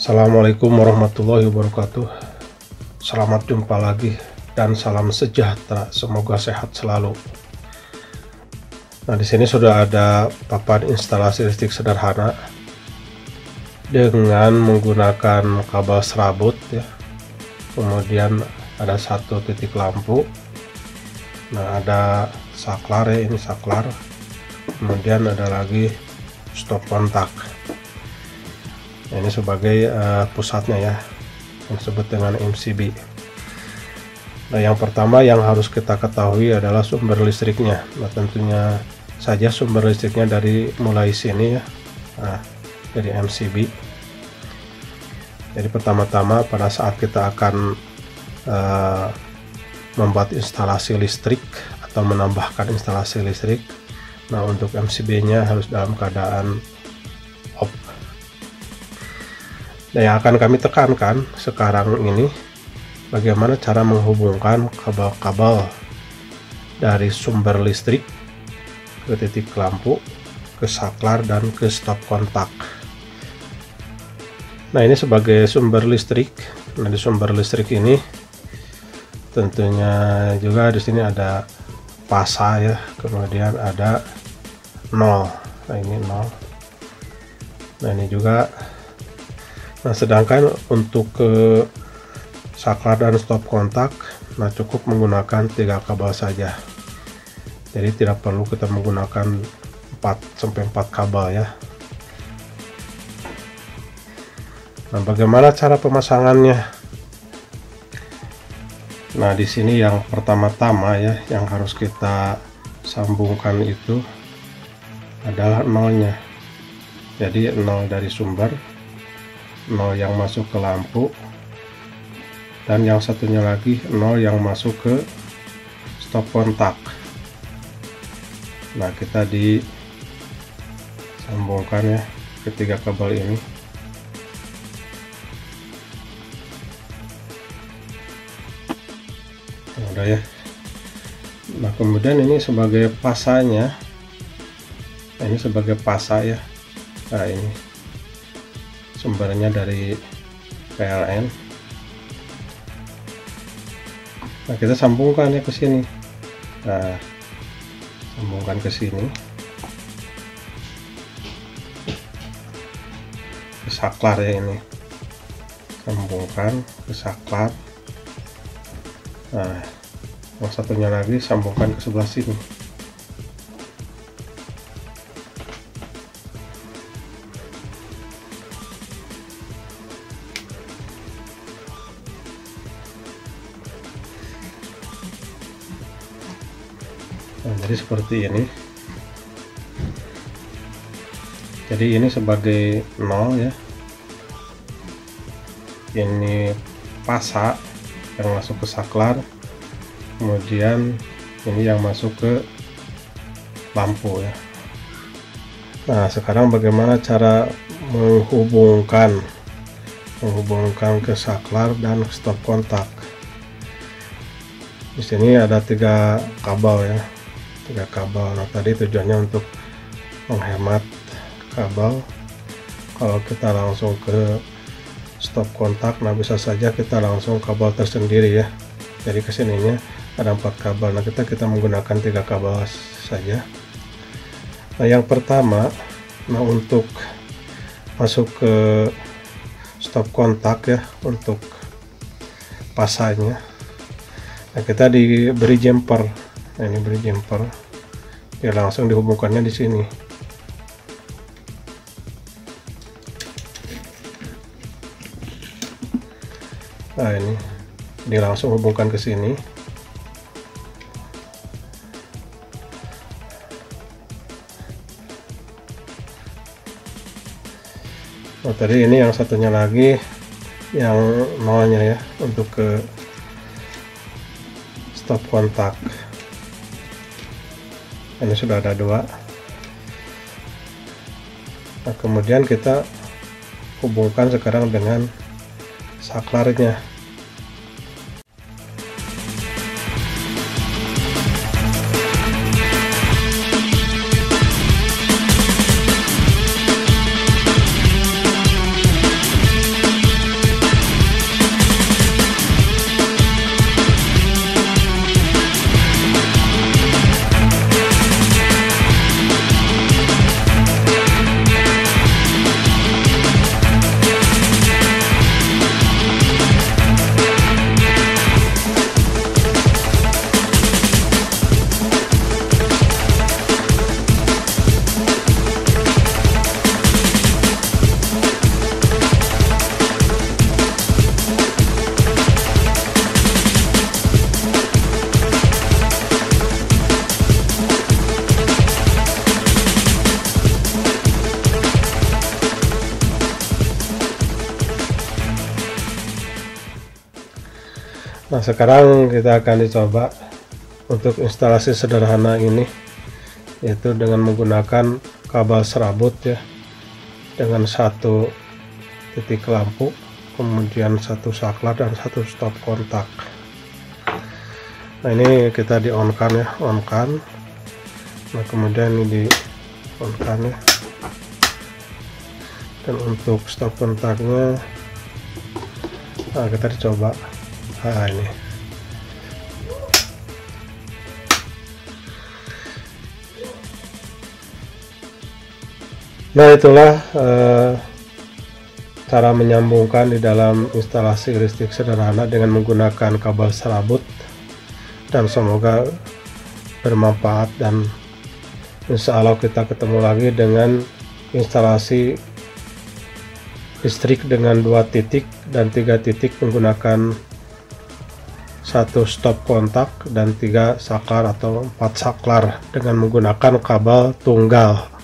Assalamualaikum warahmatullahi wabarakatuh. Selamat jumpa lagi dan salam sejahtera. Semoga sehat selalu. Nah, di sini sudah ada papan instalasi listrik sederhana dengan menggunakan kabel serabut ya. Kemudian ada satu titik lampu. Nah, ada saklar ya, ini saklar. Kemudian ada lagi stop kontak. Ini sebagai pusatnya ya, yang disebut dengan MCB. Nah, yang pertama yang harus kita ketahui adalah sumber listriknya. Nah, tentunya saja sumber listriknya dari mulai sini ya, dari MCB. Jadi pertama-tama pada saat kita akan membuat instalasi listrik atau menambahkan instalasi listrik, nah untuk MCB-nya harus dalam keadaan off. Nah, yang akan kami tekankan sekarang ini bagaimana cara menghubungkan kabel-kabel dari sumber listrik ke titik lampu, ke saklar, dan ke stop kontak. Nah, ini sebagai sumber listrik. Nah, di sumber listrik ini tentunya juga di sini ada pasa ya, kemudian ada 0. Nah, ini 0. Nah, ini juga. Nah, sedangkan untuk ke saklar dan stop kontak, nah cukup menggunakan 3 kabel saja. Jadi tidak perlu kita menggunakan 4 kabel ya. Nah, bagaimana cara pemasangannya? Nah, di sini yang pertama-tama ya, yang harus kita sambungkan itu adalah nolnya. Jadi 0 dari sumber, 0 yang masuk ke lampu, dan yang satunya lagi 0 yang masuk ke stop kontak. Nah, kita disambungkan ya ketiga kabel ini. Nah, udah ya. Nah, kemudian ini sebagai pasanya. Nah, ini sebagai pasa ya. Nah, ini sumbernya dari PLN. Nah, kita sambungkan ya ke sini. Nah, sambungkan ke sini, ke saklar ya, ini sambungkan ke saklar. Nah, yang satunya lagi sambungkan ke sebelah sini. Nah, jadi seperti ini. Jadi ini sebagai 0 ya. Ini pasa yang masuk ke saklar. Kemudian ini yang masuk ke lampu ya. Nah, sekarang bagaimana cara menghubungkan ke saklar dan stop kontak. Di sini ada 3 kabel ya. 3 kabel. Nah, tadi tujuannya untuk menghemat kabel. Kalau kita langsung ke stop kontak, nah bisa saja kita langsung kabel tersendiri ya. Jadi kesininya ada 4 kabel. Nah, kita menggunakan 3 kabel saja. Nah, yang pertama, nah untuk masuk ke stop kontak ya, untuk pasanya, nah kita diberi jumper. Nah, ini beri jumper ya, langsung dihubungkannya di sini. Nah, ini dia langsung hubungkan ke sini. Nah, tadi ini yang satunya lagi yang nolnya ya, untuk ke stop kontak. Ini sudah ada 2. Nah, kemudian kita hubungkan sekarang dengan saklarnya. Nah, sekarang kita akan dicoba untuk instalasi sederhana ini, yaitu dengan menggunakan kabel serabut ya, dengan satu titik lampu, kemudian satu saklar dan satu stop kontak. Nah, ini kita di on kan ya, on kan. Nah, kemudian ini di on kan ya, dan untuk stop kontaknya, nah kita dicoba. Nah, ini nah itulah cara menyambungkan di dalam instalasi listrik sederhana dengan menggunakan kabel serabut, dan semoga bermanfaat, dan insya Allah kita ketemu lagi dengan instalasi listrik dengan 2 titik dan 3 titik menggunakan 1 stop kontak dan 3 saklar atau 4 saklar dengan menggunakan kabel tunggal.